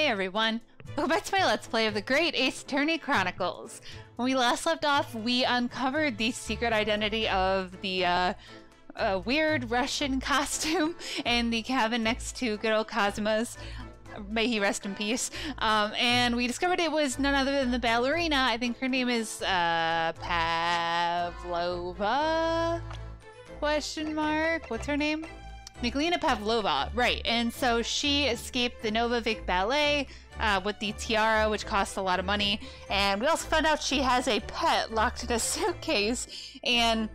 Hey everyone! Welcome back to my Let's Play of the Great Ace Attorney Chronicles. When we last left off, we uncovered the secret identity of the weird Russian costume in the cabin next to good old Kazuma's. May he rest in peace. And we discovered it was none other than the ballerina. I think her name is Pavlova? Question mark? What's her name? Nikolina Pavlova, right. And so she escaped the Novovic Ballet with the tiara, which costs a lot of money. And we also found out she has a pet locked in a suitcase. And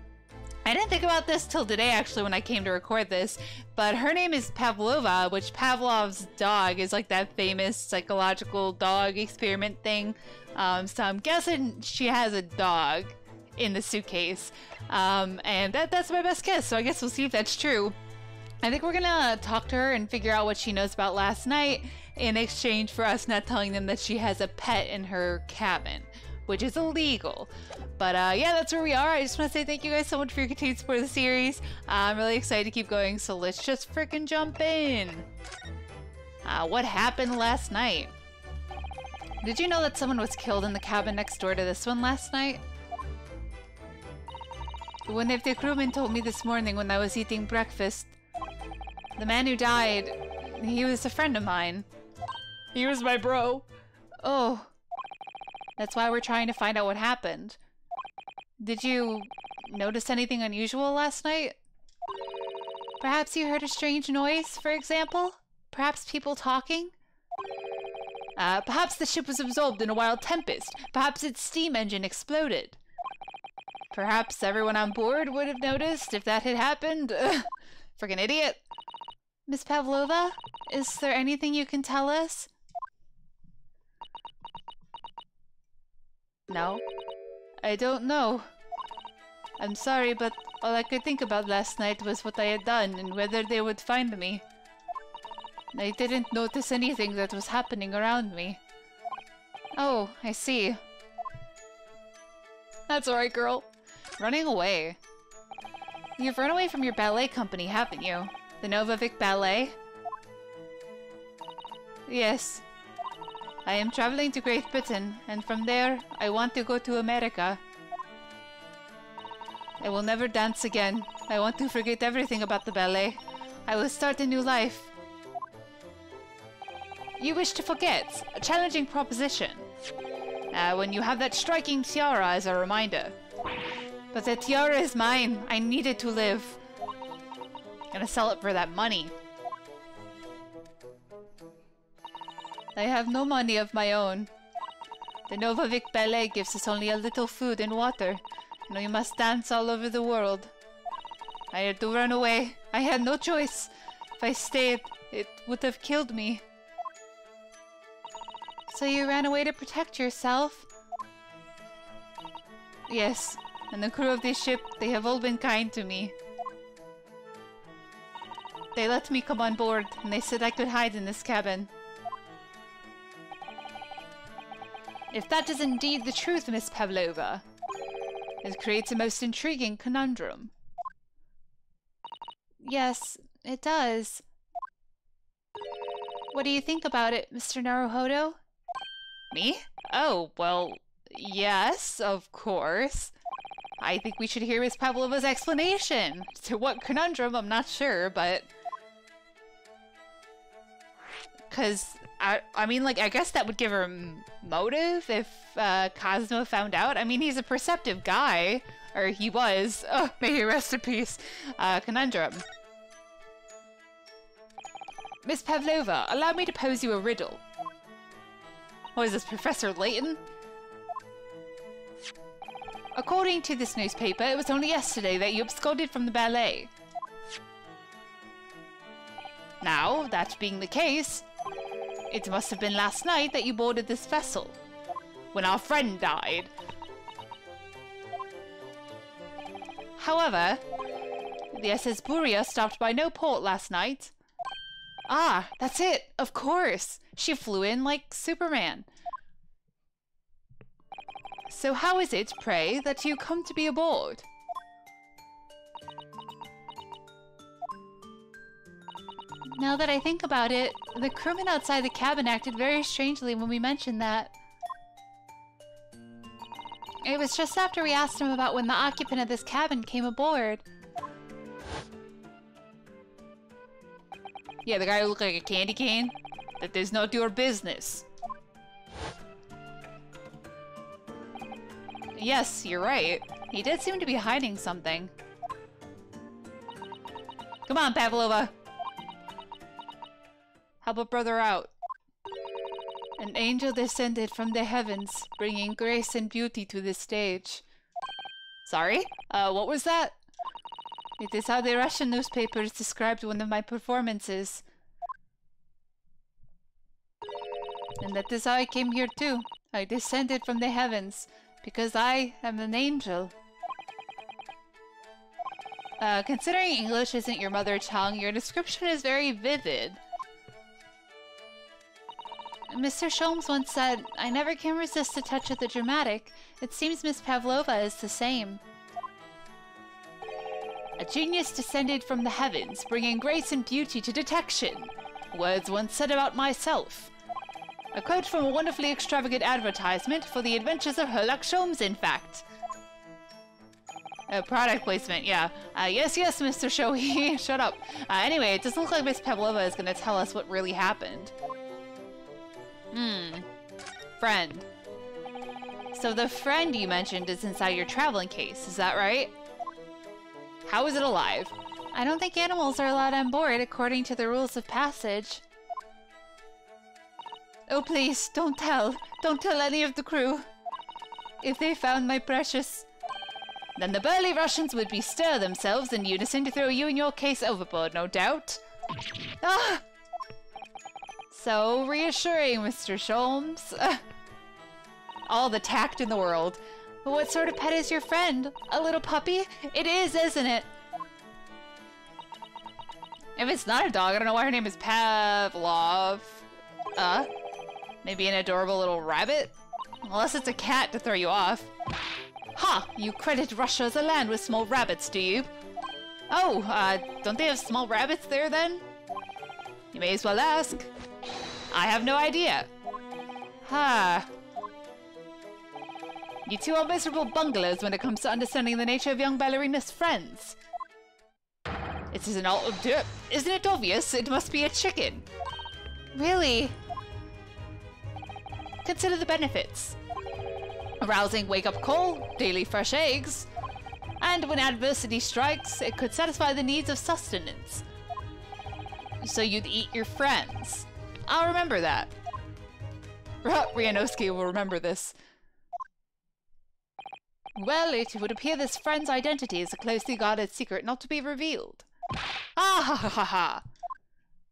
I didn't think about this till today, actually, when I came to record this. But her name is Pavlova, which Pavlov's dog is like that famous psychological dog experiment thing. So I'm guessing she has a dog in the suitcase. And that's my best guess, so I guess we'll see if that's true. I think we're gonna talk to her and figure out what she knows about last night in exchange for us not telling them that she has a pet in her cabin, which is illegal. But yeah, that's where we are. I just want to say thank you guys so much for your continued support of the series. I'm really excited to keep going, so let's just frickin' jump in. What happened last night? Did you know that someone was killed in the cabin next door to this one last night? One of the crewmen told me this morning when I was eating breakfast. The man who died, he was a friend of mine. He was my bro. Oh. That's why we're trying to find out what happened. Did you notice anything unusual last night? Perhaps you heard a strange noise, for example? Perhaps people talking? Perhaps the ship was absorbed in a wild tempest. Perhaps its steam engine exploded. Perhaps everyone on board would have noticed if that had happened. Friggin' idiot. Miss Pavlova, is there anything you can tell us? No? I don't know. I'm sorry, but all I could think about last night was what I had done and whether they would find me. I didn't notice anything that was happening around me. Oh, I see. That's alright, girl. Running away. You've run away from your ballet company, haven't you? The Novovic Ballet? Yes. I am traveling to Great Britain, and from there, I want to go to America. I will never dance again. I want to forget everything about the ballet. I will start a new life. You wish to forget? A challenging proposition. When you have that striking tiara as a reminder. But the tiara is mine. I need it to live. Gonna sell it for that money. I have no money of my own. The Novovic Ballet gives us only a little food and water, and we must dance all over the world. I had to run away. I had no choice. If I stayed, it would have killed me. So you ran away to protect yourself? Yes, and the crew of this ship, they have all been kind to me. They let me come on board, and they said I could hide in this cabin. If that is indeed the truth, Miss Pavlova, it creates a most intriguing conundrum. Yes, it does. What do you think about it, Mr. Naruhodo? Me? Oh, well, yes, of course. I think we should hear Miss Pavlova's explanation. To what conundrum, I'm not sure, but... Because, I mean, like, I guess that would give her motive if Kazuma found out. I mean, he's a perceptive guy. Or he was. Oh, may he rest in peace. Conundrum. Miss Pavlova, allow me to pose you a riddle. What is this, Professor Layton? According to this newspaper, it was only yesterday that you absconded from the ballet. Now, that being the case, it must have been last night that you boarded this vessel, when our friend died. However, the SS Buria stopped by no port last night. Ah, that's it, of course. She flew in like Superman. So how is it, pray, that you come to be aboard? Now that I think about it, the crewman outside the cabin acted very strangely when we mentioned that. It was just after we asked him about when the occupant of this cabin came aboard. Yeah, the guy who looked like a candy cane? That is not your business. Yes, you're right. He did seem to be hiding something. Come on, Pavlova! Help a brother out. An angel descended from the heavens, bringing grace and beauty to the stage. Sorry? What was that? It is how the Russian newspapers described one of my performances. And that is how I came here too. I descended from the heavens, because I am an angel. Considering English isn't your mother tongue, your description is very vivid. Mr. Sholmes once said, I never can resist a touch of the dramatic. It seems Miss Pavlova is the same. A genius descended from the heavens, bringing grace and beauty to detection. Words once said about myself. A quote from a wonderfully extravagant advertisement for the adventures of Herlock Sholmes, in fact. Product placement, yeah. Yes, Mr. Shoei. Shut up. Anyway, it doesn't look like Miss Pavlova is going to tell us what really happened. Friend. So the friend you mentioned is inside your traveling case, is that right? How is it alive? I don't think animals are allowed on board according to the rules of passage. Oh please, don't tell. Don't tell any of the crew. If they found my precious... Then the burly Russians would bestir themselves in unison to throw you and your case overboard, no doubt. Ah! So reassuring, Mr. Sholmes. All the tact in the world. But what sort of pet is your friend? A little puppy? It is, isn't it? If it's not a dog, I don't know why her name is Pavlov. Maybe an adorable little rabbit? Unless it's a cat to throw you off. Ha! You credit Russia as a land with small rabbits, do you? Oh, don't they have small rabbits there then? You may as well ask. I have no idea. Ha. You two are miserable bunglers when it comes to understanding the nature of young ballerina's friends. Isn't it obvious? It must be a chicken. Really? Consider the benefits. A rousing wake-up call, daily fresh eggs, and when adversity strikes, it could satisfy the needs of sustenance. So you'd eat your friends. I'll remember that. Rianowski will remember this. Well, it would appear this friend's identity is a closely guarded secret not to be revealed. Ah ha ha ha ha!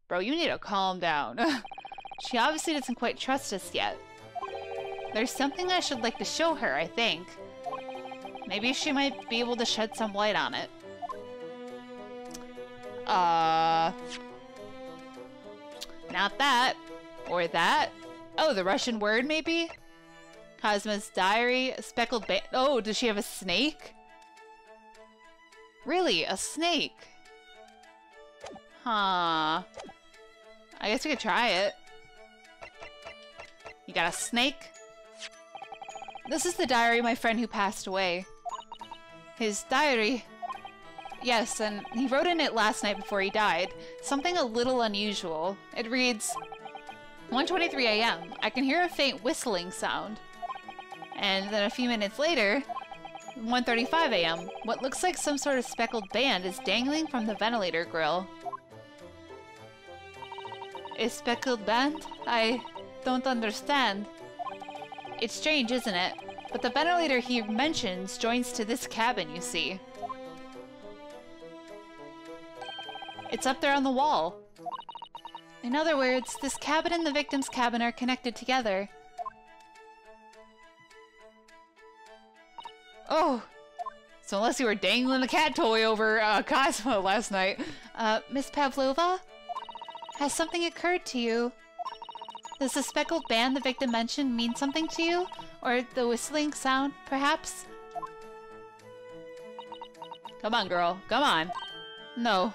Bro, you need to calm down. She obviously doesn't quite trust us yet. There's something I should like to show her, I think. Maybe she might be able to shed some light on it. Not that. Or that. Oh, the Russian word, maybe? Cosmo's diary, a speckled oh, does she have a snake? Really, a snake? Huh. I guess we could try it. You got a snake? This is the diary of my friend who passed away. His diary? Yes, and he wrote in it last night before he died. Something a little unusual. It reads, 1:23 a.m. I can hear a faint whistling sound. And then a few minutes later, 1:35 a.m. What looks like some sort of speckled band is dangling from the ventilator grill. A speckled band? I don't understand. It's strange, isn't it? But the ventilator he mentions joins to this cabin, you see. It's up there on the wall. In other words, this cabin and the victim's cabin are connected together. Oh! So unless you were dangling a cat toy over Cosmo last night. Miss Pavlova? Has something occurred to you? Does the speckled band the victim mentioned mean something to you? Or the whistling sound, perhaps? Come on, girl. Come on. No.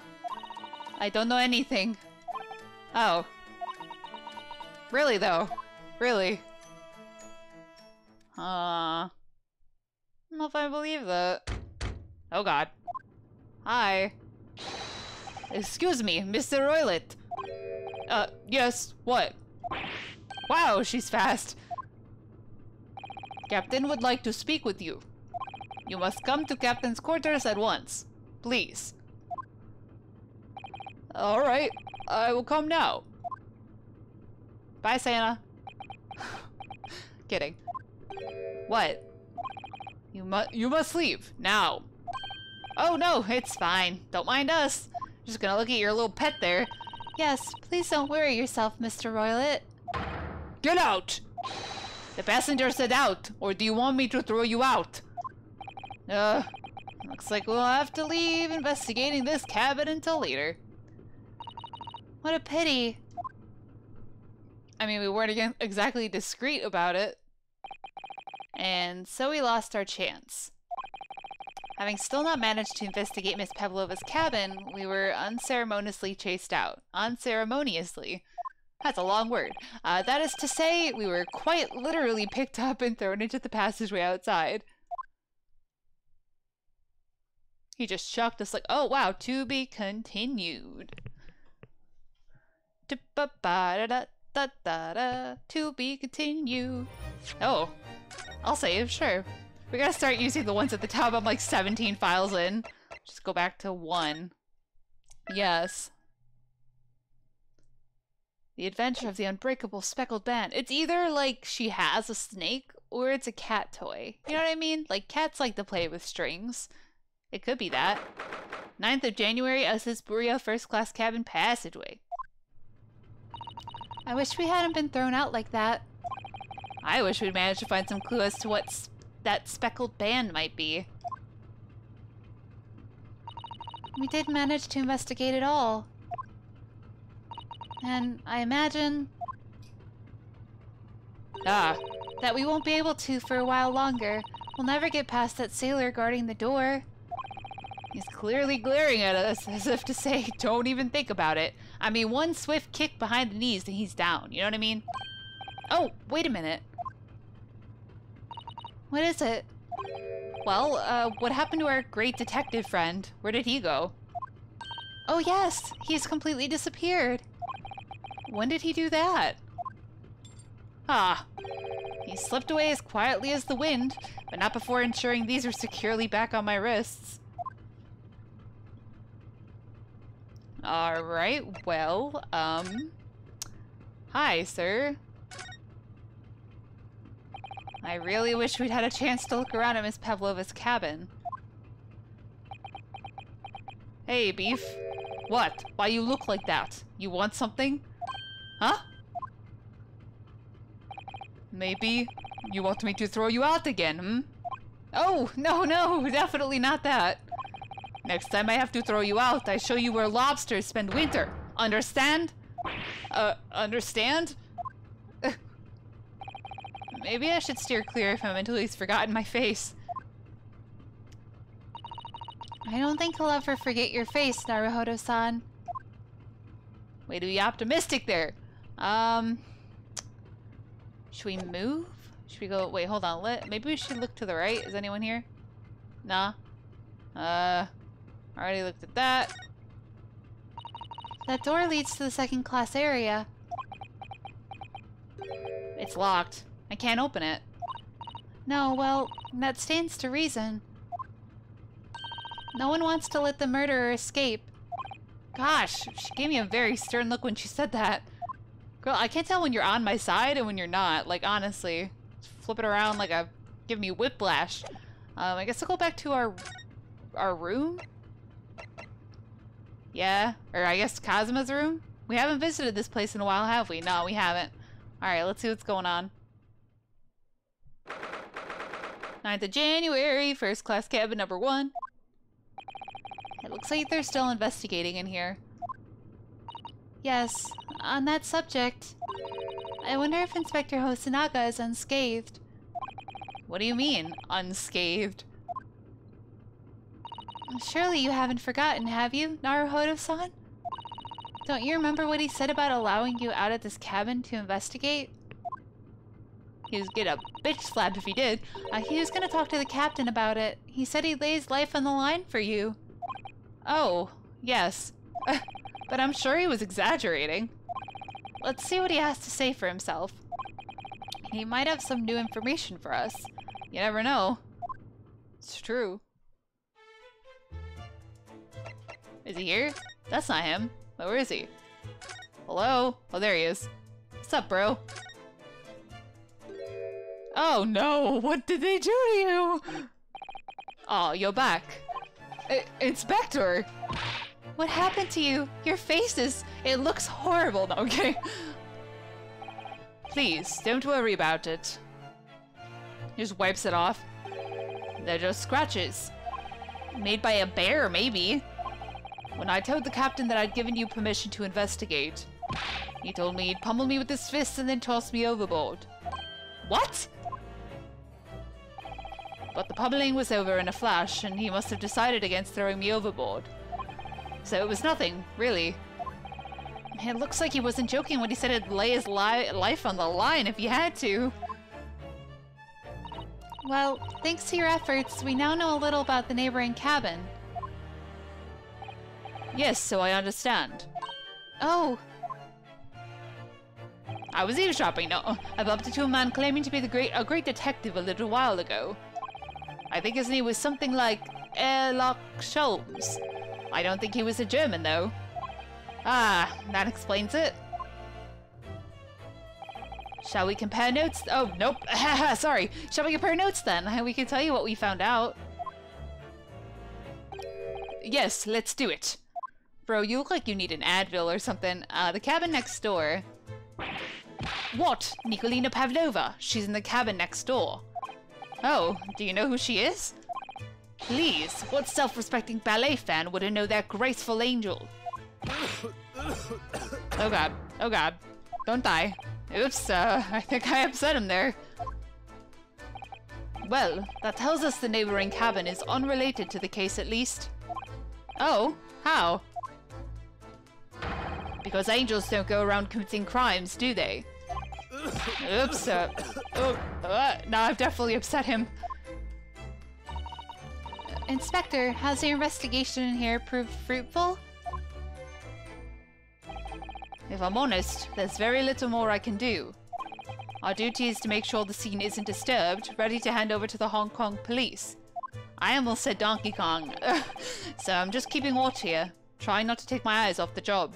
I don't know anything. Oh. Really, though? Really? I don't know if I believe that. Oh god. Hi. Excuse me, Mr. Roylet. Yes, what? Wow, she's fast. Captain would like to speak with you. You must come to Captain's quarters at once. Please. Alright, I will come now. Bye, Santa. Kidding. What? You must leave, now. Oh no, it's fine. Don't mind us. Just gonna look at your little pet there. Yes, please don't worry yourself, Mr. Roylet. Get out! The passenger said out, or do you want me to throw you out? Looks like we'll have to leave investigating this cabin until later. What a pity. I mean, we weren't exactly discreet about it. And so we lost our chance. Having still not managed to investigate Miss Pavlova's cabin, we were unceremoniously chased out. Unceremoniously. That's a long word. That is to say, we were quite literally picked up and thrown into the passageway outside. He just shocked us like, oh wow, to be continued. To be continued. Oh, I'll save, sure. We gotta start using the ones at the top. I'm like 17 files in. Just go back to 1. Yes. The Adventure of the Unbreakable Speckled Band. It's either like she has a snake or it's a cat toy. You know what I mean? Like cats like to play with strings. It could be that. 9th of January, SS Buria First Class Cabin Passageway. I wish we hadn't been thrown out like that. I wish we'd managed to find some clue as to what that speckled band might be. We did manage to investigate it all. And I imagine... that we won't be able to for a while longer. We'll never get past that sailor guarding the door. He's clearly glaring at us as if to say, don't even think about it. I mean, one swift kick behind the knees and he's down. You know what I mean? Oh, wait a minute. What is it? Well, what happened to our great detective friend? Where did he go? Oh yes, he's completely disappeared. When did he do that? Ah, he slipped away as quietly as the wind, but not before ensuring these are securely back on my wrists. Alright, well, hi, sir. I really wish we'd had a chance to look around at Miss Pavlova's cabin. Hey, Beef. What? Why you look like that? You want something? Huh? Maybe you want me to throw you out again, hmm? Oh, no, definitely not that. Next time I have to throw you out, I show you where lobsters spend winter. Understand? Understand? Maybe I should steer clear of him until he's forgotten my face. I don't think he'll ever forget your face, Naruhodo-san. Way to be optimistic there. Should we move? Should we go? Wait, hold on. Maybe we should look to the right. Is anyone here? Nah. Already looked at that. That door leads to the second class area. It's locked. I can't open it. No, well, that stands to reason. No one wants to let the murderer escape. Gosh, she gave me a very stern look when she said that. Girl, I can't tell when you're on my side and when you're not. Like, honestly. Just flip it around like a... Give me whiplash. I guess I'll go back to our room? Yeah? Or I guess Kazuma's room? We haven't visited this place in a while, have we? No, we haven't. Alright, let's see what's going on. 9th of January, first class cabin number 1. It looks like they're still investigating in here. Yes, on that subject, I wonder if Inspector Hosonaga is unscathed. What do you mean, unscathed? Surely you haven't forgotten, have you, Naruhodo-san? Don't you remember what he said about allowing you out of this cabin to investigate? He was get a bitch slapped if he did. He was gonna talk to the captain about it. He said he'd lay his life on the line for you. Oh, yes. But I'm sure he was exaggerating. Let's see what he has to say for himself. He might have some new information for us. You never know. It's true. Is he here? That's not him. But where is he? Hello? Oh, there he is. What's up, bro? Oh no! What did they do to you? Oh, you're back. Inspector! What happened to you? Your face it looks horrible. No, okay. Please, don't worry about it. He just wipes it off. They're just scratches. Made by a bear, maybe. When I told the captain that I'd given you permission to investigate, he told me he'd pummel me with his fists and then toss me overboard. What? But the pummeling was over in a flash, and he must have decided against throwing me overboard. So it was nothing, really. It looks like he wasn't joking when he said he'd lay his life on the line if he had to. Well, thanks to your efforts, we now know a little about the neighboring cabin. Yes, so I understand. Oh. I was eavesdropping. No, I bumped into a man claiming to be a great detective a little while ago. I think his name was something like Erlock Sholmes. I don't think he was a German, though. Ah, that explains it. Shall we compare notes? Oh, nope. Sorry. Shall we compare notes, then? We can tell you what we found out. Yes, let's do it. Bro, you look like you need an Advil or something. The cabin next door. What? Nikolina Pavlova. She's in the cabin next door. Oh, do you know who she is? Please, what self-respecting ballet fan wouldn't know that graceful angel? Oh god. Oh god. Don't die. Oops, I think I upset him there. Well, that tells us the neighboring cabin is unrelated to the case at least. Oh? How? Because angels don't go around committing crimes, do they? Oops, now I've definitely upset him. Inspector, has your investigation in here proved fruitful? If I'm honest, there's very little more I can do. Our duty is to make sure the scene isn't disturbed, ready to hand over to the Hong Kong police. I almost said Donkey Kong, so I'm just keeping watch here, trying not to take my eyes off the job.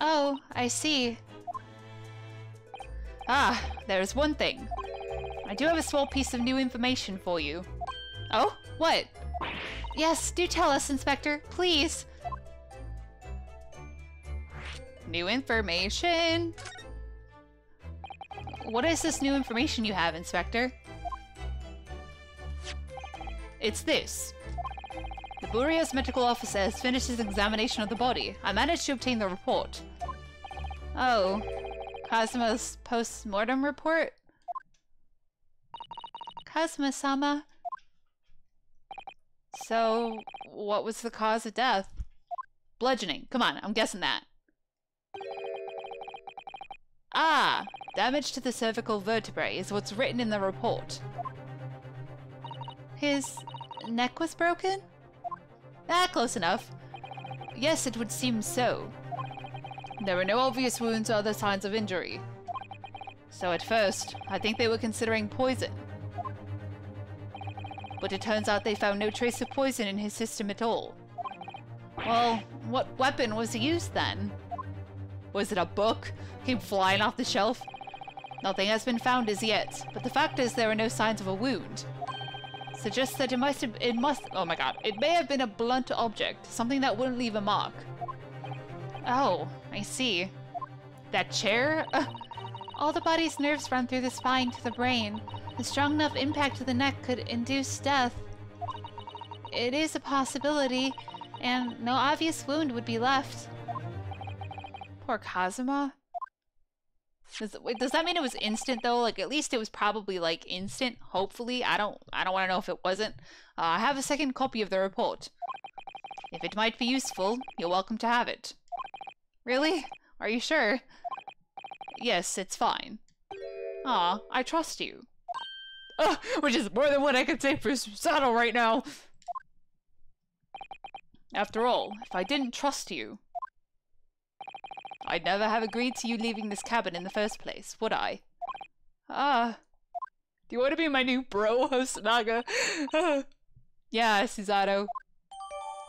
Oh, I see. Ah, there's one thing. I do have a small piece of new information for you. Oh? What? Yes, do tell us, Inspector, please. New information. What is this new information you have, Inspector? It's this. The Bureau's medical officer has finished his examination of the body. I managed to obtain the report. Oh. Kazuma's post-mortem report? Kazuma-sama? So, what was the cause of death? Bludgeoning. Come on, I'm guessing that. Ah! Damage to the cervical vertebrae is what's written in the report. His neck was broken? Ah, close enough. Yes, it would seem so. There were no obvious wounds or other signs of injury. So at first, I think they were considering poison. But it turns out they found no trace of poison in his system at all. Well, what weapon was used then? Was it a book? Came flying off the shelf? Nothing has been found as yet, but the fact is there are no signs of a wound. Suggests that it may have been a blunt object, something that wouldn't leave a mark. Oh, I see. That chair? All the body's nerves run through the spine to the brain. A strong enough impact to the neck could induce death. It is a possibility, and no obvious wound would be left. Poor Kazuma. Does that mean it was instant though? Like at least it was probably like instant. Hopefully, I don't want to know if it wasn't. I have a second copy of the report. If it might be useful, you're welcome to have it. Really? Are you sure? Yes, it's fine. Aw, I trust you. Which is more than what I could say for Susanoo right now. After all, if I didn't trust you, I'd never have agreed to you leaving this cabin in the first place, would I? Do you want to be my new bro, Hosonaga? Yeah, Susanoo.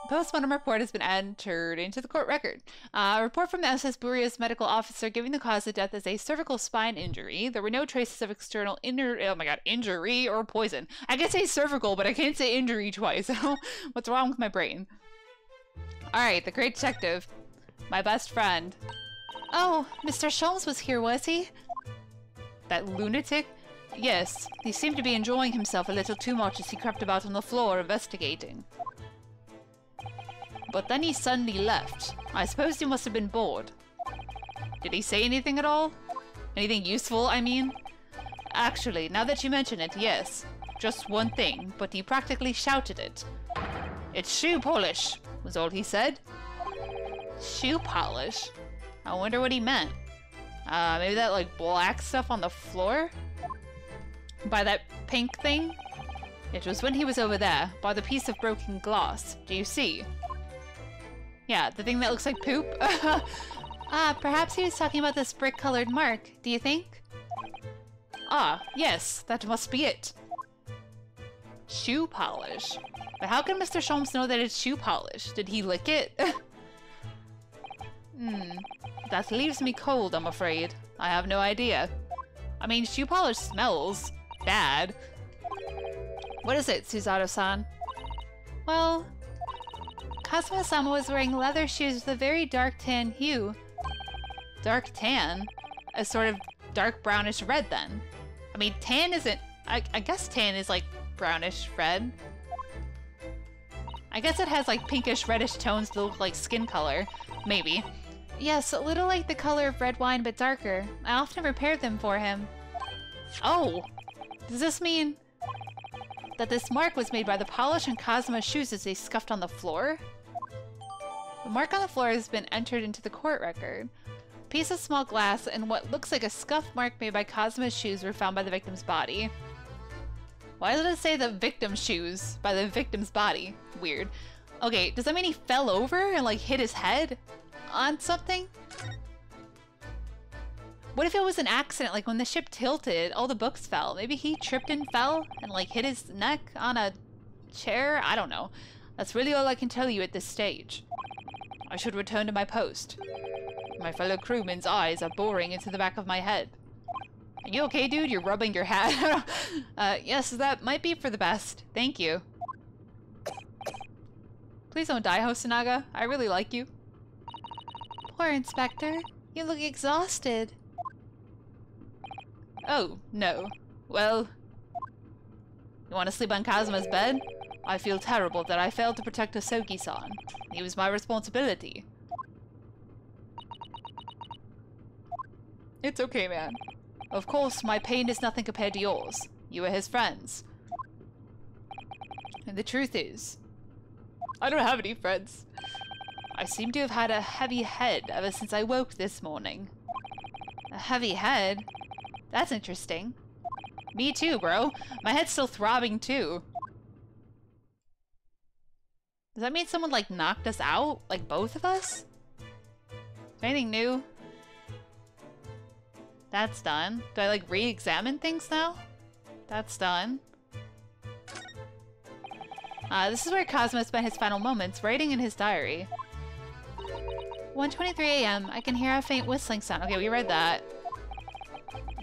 Postmortem report has been entered into the court record. A report from the SS Burio's medical officer giving the cause of death as a cervical spine injury. There were no traces of external injury or poison. I can say cervical, but I can't say injury twice. What's wrong with my brain? Alright, the great detective. My best friend. Oh, Mr. Sholmes was here, was he? That lunatic? Yes, he seemed to be enjoying himself a little too much as he crept about on the floor investigating. But then he suddenly left. I suppose he must have been bored. Did he say anything at all? Anything useful, I mean? Actually, now that you mention it, yes. Just one thing, but he practically shouted it. It's shoe polish, was all he said. Shoe polish? I wonder what he meant. Maybe that, like, black stuff on the floor? By that pink thing? It was when he was over there, by the piece of broken glass. Do you see? Yeah, the thing that looks like poop? Perhaps he was talking about this brick-colored mark, do you think? Ah, yes, that must be it. Shoe polish. But how can Mr. Sholmes know that it's shoe polish? Did he lick it? That leaves me cold, I'm afraid. I have no idea. I mean, shoe polish smells bad. What is it, Susanoo-san? Well, Kazuma-sama was wearing leather shoes with a very dark tan hue. Dark tan? A sort of dark brownish red, then. I mean, tan isn't... I guess tan is, like, brownish red. I guess it has, like, pinkish reddish tones that look like skin color. Maybe. Yes, a little like the color of red wine, but darker. I often prepared them for him. Oh! Does this mean that this mark was made by the polish on Kazuma's shoes as they scuffed on the floor? The mark on the floor has been entered into the court record. A piece of small glass and what looks like a scuff mark made by Kazuma's shoes were found by the victim's body. Why did it say the victim's shoes by the victim's body? Weird. Okay, does that mean he fell over and like hit his head on something? What if it was an accident, like when the ship tilted, all the books fell? Maybe he tripped and fell and like hit his neck on a chair? I don't know. That's really all I can tell you at this stage. I should return to my post. My fellow crewmen's eyes are boring into the back of my head. Are you okay, dude? You're rubbing your hat. Yes, that might be for the best. Thank you. Please don't die, Hosonaga. I really like you. Poor Inspector. You look exhausted. Oh, no. Well... You want to sleep on Kazuma's bed? I feel terrible that I failed to protect Hosoki-san. He was my responsibility. It's okay, man. Of course, my pain is nothing compared to yours. You are his friends. And the truth is, I don't have any friends. I seem to have had a heavy head ever since I woke this morning. A heavy head? That's interesting. Me too, bro. My head's still throbbing too. Does that mean someone like knocked us out? Like both of us? Is there anything new? That's done. Do I like re-examine things now? That's done. This is where Kazuma spent his final moments, writing in his diary. 1:23 a.m. I can hear a faint whistling sound. Okay, we read that.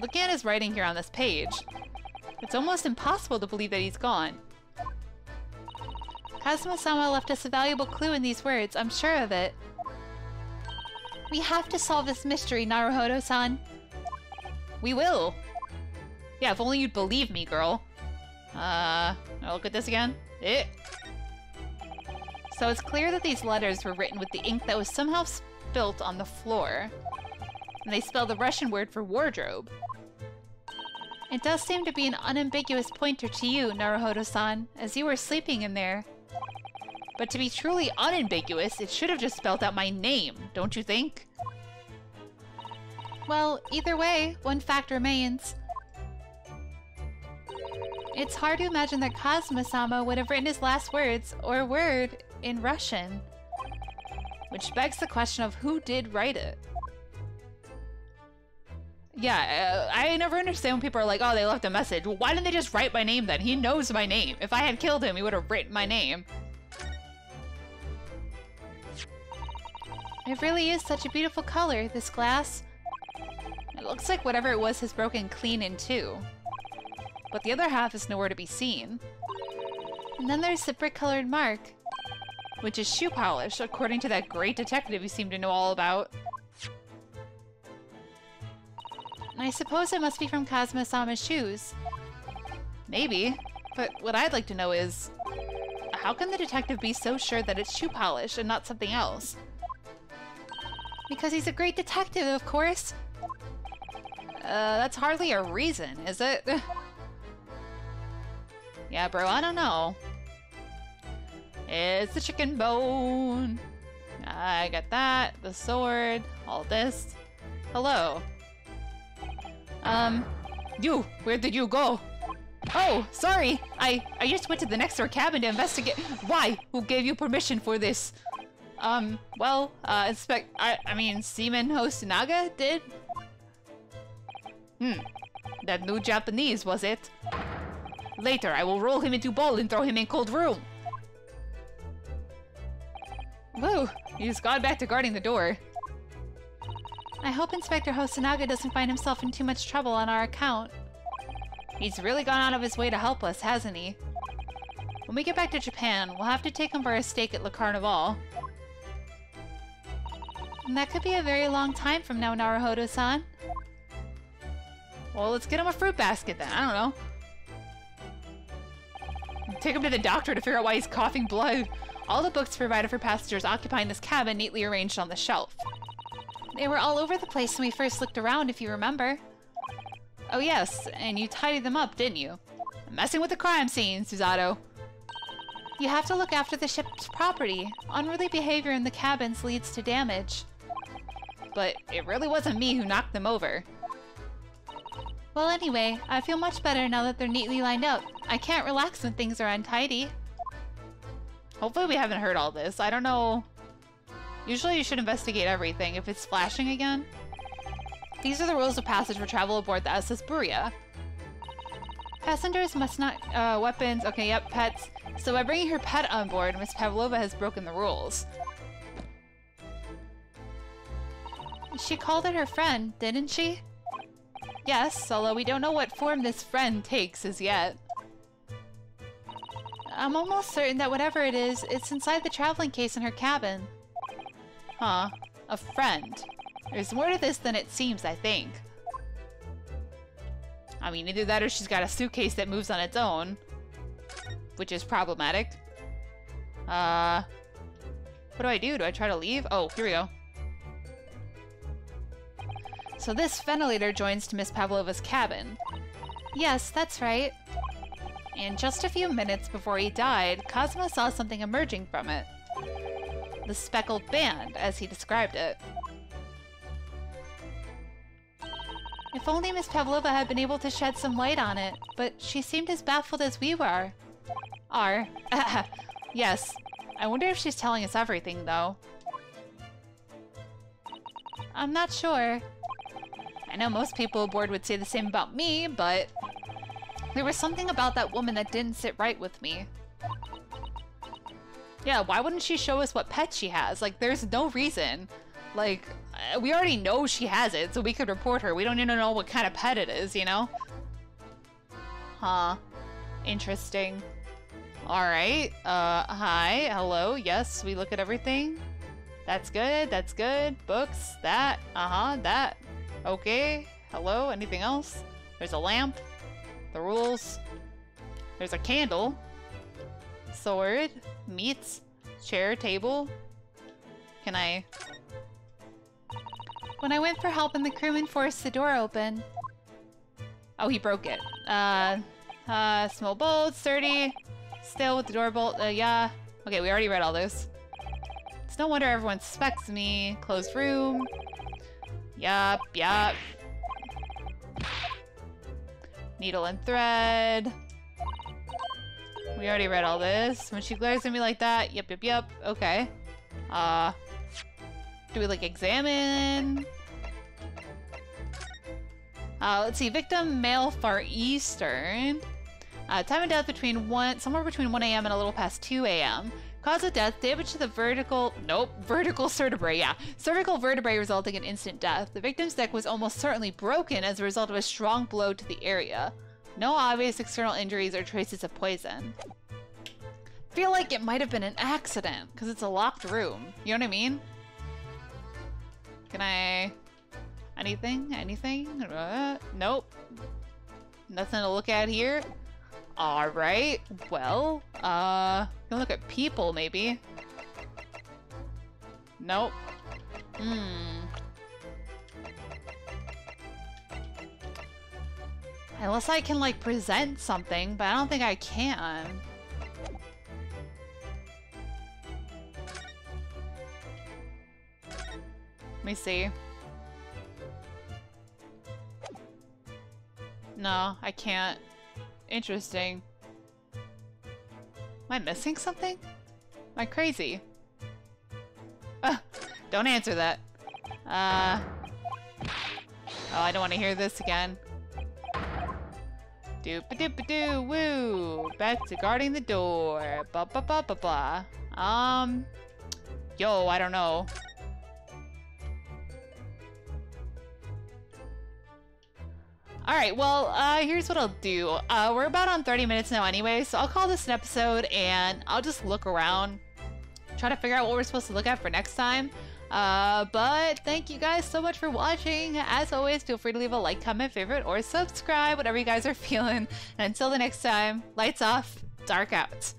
Looking at his writing here on this page, it's almost impossible to believe that he's gone. Kazuma-sama left us a valuable clue in these words, I'm sure of it. We have to solve this mystery, Naruhodo-san. We will. Yeah, if only you'd believe me, girl. I'll look at this again. So it's clear that these letters were written with the ink that was somehow spilt on the floor. And they spell the Russian word for wardrobe. It does seem to be an unambiguous pointer to you, Naruhodo-san, as you were sleeping in there. But to be truly unambiguous, it should have just spelled out my name, don't you think? Well, either way, one fact remains. It's hard to imagine that Kazuma-sama would have written his last words, or word, in Russian. Which begs the question of who did write it. Yeah, I never understand when people are like, oh, they left a message. Well, why didn't they just write my name then? He knows my name. If I had killed him, he would have written my name. It really is such a beautiful color, this glass. It looks like whatever it was has broken clean in two. But the other half is nowhere to be seen. And then there's the brick-colored mark, which is shoe polish, according to that great detective you seem to know all about. I suppose it must be from Kazuma-sama's shoes. Maybe, but what I'd like to know is, how can the detective be so sure that it's shoe polish and not something else? Because he's a great detective, of course. That's hardly a reason, is it? Yeah, bro, I don't know. It's the chicken bone. I got that, the sword, all this. Hello. You, where did you go? Oh, sorry. I just went to the next door cabin to investigate. Why? Who gave you permission for this? Well, I mean, Seaman Hosonaga did? That new Japanese, was it? Later, I will roll him into ball and throw him in cold room. Whoa, he's gone back to guarding the door. I hope Inspector Hosonaga doesn't find himself in too much trouble on our account. He's really gone out of his way to help us, hasn't he? When we get back to Japan, we'll have to take him for a steak at Le Carnival. And that could be a very long time from now, Naruhodo-san. Well, let's get him a fruit basket then, I don't know. Take him to the doctor to figure out why he's coughing blood. All the books provided for passengers occupying this cabin neatly arranged on the shelf. They were all over the place when we first looked around, if you remember. Oh yes, and you tidied them up, didn't you? Messing with the crime scene, Susato. You have to look after the ship's property. Unruly behavior in the cabins leads to damage. But it really wasn't me who knocked them over. Well, anyway, I feel much better now that they're neatly lined up. I can't relax when things are untidy. Hopefully we haven't heard all this. I don't know. Usually you should investigate everything if it's flashing again. These are the rules of passage for travel aboard the SS Buria. Passengers must not, weapons, okay, yep, pets. So by bringing her pet on board, Miss Pavlova has broken the rules. She called it her friend, didn't she? Yes, although we don't know what form this friend takes as yet. I'm almost certain that whatever it is, it's inside the traveling case in her cabin. Huh. A friend. There's more to this than it seems, I think. I mean, either that or she's got a suitcase that moves on its own. Which is problematic. What do I do? Do I try to leave? Oh, here we go. So this ventilator joins to Miss Pavlova's cabin. Yes, that's right. And just a few minutes before he died, Cosmo saw something emerging from it. The speckled band, as he described it. If only Miss Pavlova had been able to shed some light on it, but she seemed as baffled as we were. Yes. I wonder if she's telling us everything, though. I'm not sure. I know most people aboard would say the same about me, but there was something about that woman that didn't sit right with me. Yeah, why wouldn't she show us what pet she has? Like, there's no reason. Like, we already know she has it, so we could report her. We don't need to know what kind of pet it is, you know? Huh. Interesting. Alright. Hi. Hello. Yes, we look at everything. That's good. That's good. Books. That. That. Okay. Hello. Anything else? There's a lamp. The rules. There's a candle. Sword. Meats. Chair. Table. Can I... When I went for help and the crewman forced the door open... Oh, he broke it. Small bolt. Sturdy. Still with the door bolt. Yeah. Okay, we already read all this. It's no wonder everyone suspects me. Closed room. Yup, yup. Needle and thread. We already read all this. When she glares at me like that, yep, yep, yep. Okay. Do we, like, examine? Let's see. Victim, male, Far Eastern. Time of death somewhere between 1 a.m. and a little past 2 a.m. Cause of death, damage to the vertical vertebrae, yeah. Cervical vertebrae resulting in instant death. The victim's neck was almost certainly broken as a result of a strong blow to the area. No obvious external injuries or traces of poison. Feel like it might have been an accident, because it's a locked room. You know what I mean? Can I... Anything? Anything? Nope. Nothing to look at here. Alright. Well, can look at people, maybe. Nope. Unless I can, like, present something, but I don't think I can. Let me see. No, I can't. Interesting. Am I missing something? Am I crazy? Don't answer that. Oh, I don't want to hear this again. Doop-a-doop-a-doo, woo! Back to guarding the door. Ba-ba-ba-ba-ba. Yo, I don't know. Alright, well, here's what I'll do. We're about on 30 minutes now anyway, so I'll call this an episode and I'll just look around, try to figure out what we're supposed to look at for next time. But thank you guys so much for watching. As always, feel free to leave a like, comment, favorite, or subscribe, whatever you guys are feeling. And until the next time, lights off, dark out.